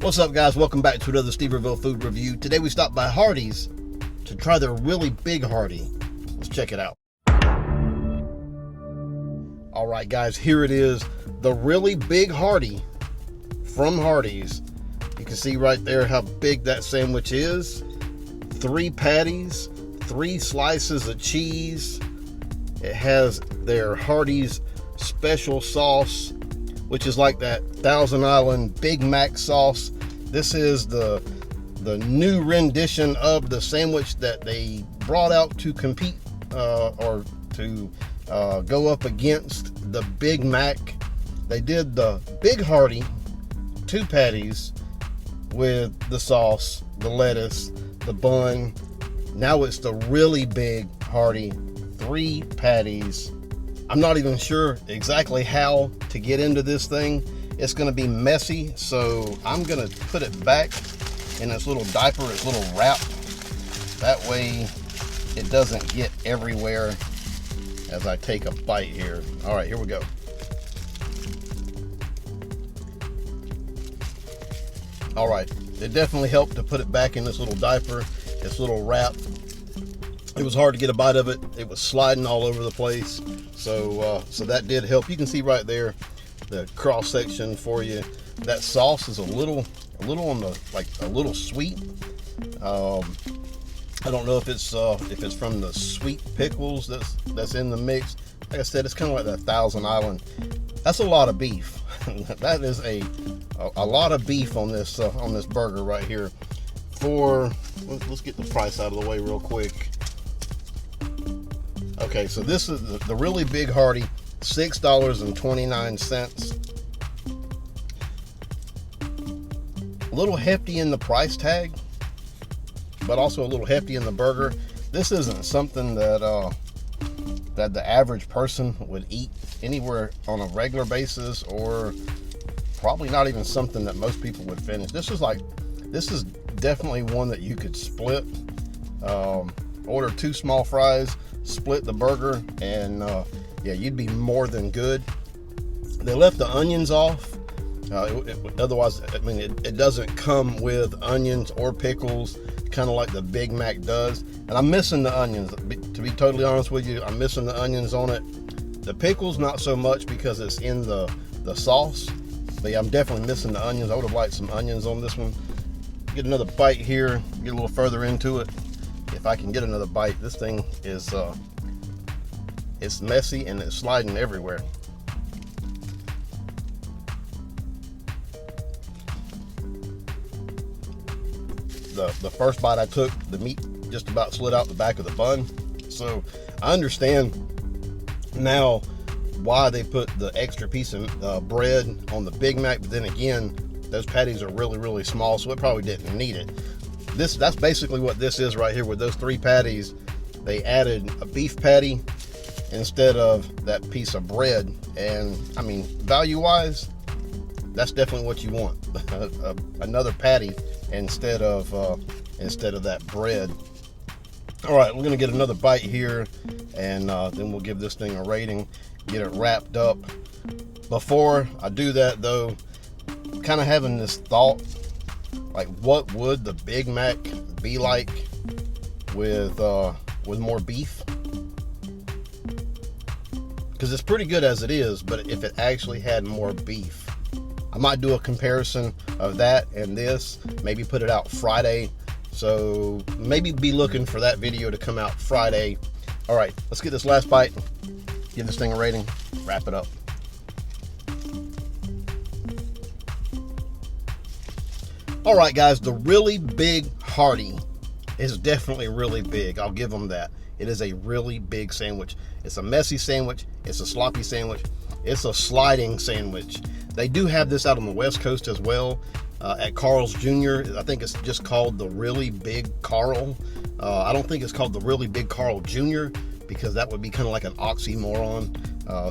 What's up, guys? Welcome back to another Steverville Food review. Today we stopped by Hardees to try their Really Big Hardee. Let's check it out. All right, guys, here it is. The Really Big Hardee from Hardees. You can see right there how big that sandwich is. 3 patties, 3 slices of cheese. It has their Hardees special sauce, which is like that Thousand Island Big Mac sauce. This is the new rendition of the sandwich that they brought out to compete or to go up against the Big Mac. They did the Big Hardee, 2 patties with the sauce, the lettuce, the bun. Now it's the Really Big Hardee, 3 patties. I'm not even sure exactly how to get into this thing. It's going to be messy, so I'm going to put it back in its little diaper, its little wrap. That way it doesn't get everywhere as I take a bite here. All right, here we go. All right, it definitely helped to put it back in this little diaper, this little wrap. It was hard to get a bite of it. It was sliding all over the place. So that did help. You can see right there the cross section for you. That sauce is a little on the, like, a little sweet. I don't know if it's from the sweet pickles that's in the mix. Like I said, it's kind of like that Thousand Island. That's a lot of beef. That is a lot of beef on this burger right here. Let's get the price out of the way real quick. Okay, so this is the Really Big Hardee, $6.29. A little hefty in the price tag, but also a little hefty in the burger. This isn't something that the average person would eat anywhere on a regular basis, or probably not even something that most people would finish. This is definitely one that you could split. Order 2 small fries, split the burger, and yeah, you'd be more than good. They left the onions off. Otherwise, I mean, it doesn't come with onions or pickles, kind of like the Big Mac does. And I'm missing the onions. To be totally honest with you, I'm missing the onions on it. The pickles, not so much because it's in the sauce. But yeah, I'm definitely missing the onions. I would have liked some onions on this one. Get another bite here, get a little further into it. If I can get another bite, this thing is it's messy and it's sliding everywhere. The first bite I took, the meat just about slid out the back of the bun. So I understand now why they put the extra piece of bread on the Big Mac, but then again, those patties are really, really small, so it probably didn't need it. That's basically what this is right here. With those 3 patties, they added a beef patty instead of that piece of bread. And I mean, value-wise, that's definitely what you want. Another patty instead of that bread. All right, we're gonna get another bite here, and then we'll give this thing a rating, get it wrapped up. Before I do that, though, kind of having this thought, like, what would the Big Mac be like with more beef? Because it's pretty good as it is, but if it actually had more beef, I might do a comparison of that and this, maybe put it out Friday. So maybe be looking for that video to come out Friday. All right, let's get this last bite, give this thing a rating, wrap it up. All right, guys, the Really Big Hardee is definitely really big. I'll give them that. It is a really big sandwich. It's a messy sandwich. It's a sloppy sandwich. It's a sliding sandwich. They do have this out on the West Coast as well, at Carl's Jr. I think it's just called the Really Big Carl. I don't think it's called the Really Big Carl Jr. because that would be kind of like an oxymoron.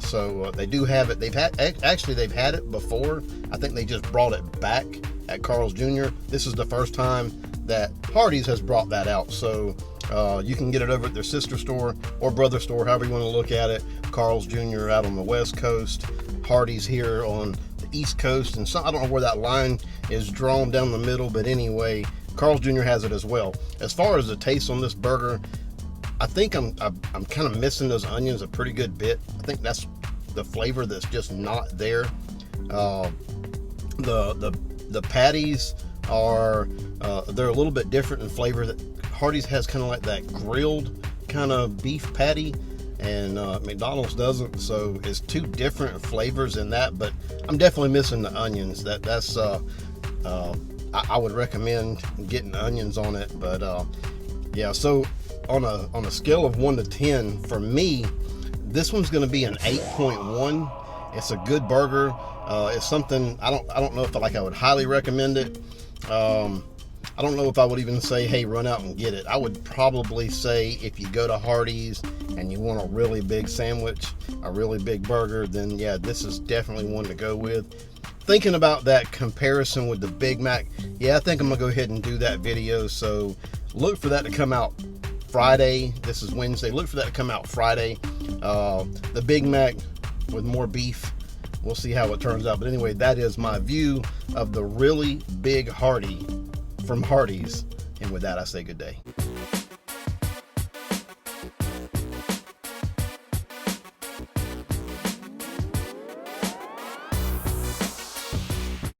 So they do have it. They've had it before. I think they just brought it back at Carl's Jr. This is the first time that Hardees has brought that out. So you can get it over at their sister store or brother store, however you want to look at it. Carl's Jr. out on the West Coast, Hardees here on the East Coast, and some, I don't know where that line is drawn down the middle, but anyway, Carl's Jr. has it as well. As far as the taste on this burger, I think I'm kind of missing those onions a pretty good bit. I think that's the flavor that's just not there. The patties are they're a little bit different in flavor. That Hardee's has kind of like that grilled kind of beef patty, and McDonald's doesn't. So it's two different flavors in that. But I'm definitely missing the onions. That's I would recommend getting onions on it. But yeah. So on a scale of 1 to 10, for me, this one's going to be an 8.1. It's a good burger. It's something I don't know if I would highly recommend it. I don't know if I would even say, hey, run out and get it. I would probably say if you go to Hardee's and you want a really big sandwich, a really big burger, then yeah, this is definitely one to go with. Thinking about that comparison with the Big Mac, yeah, I think I'm gonna go ahead and do that video. So look for that to come out Friday. This is Wednesday. Look for that to come out Friday. The Big Mac with more beef. We'll see how it turns out. But anyway, that is my view of the Really Big Hardee from Hardee's. And with that, I say good day.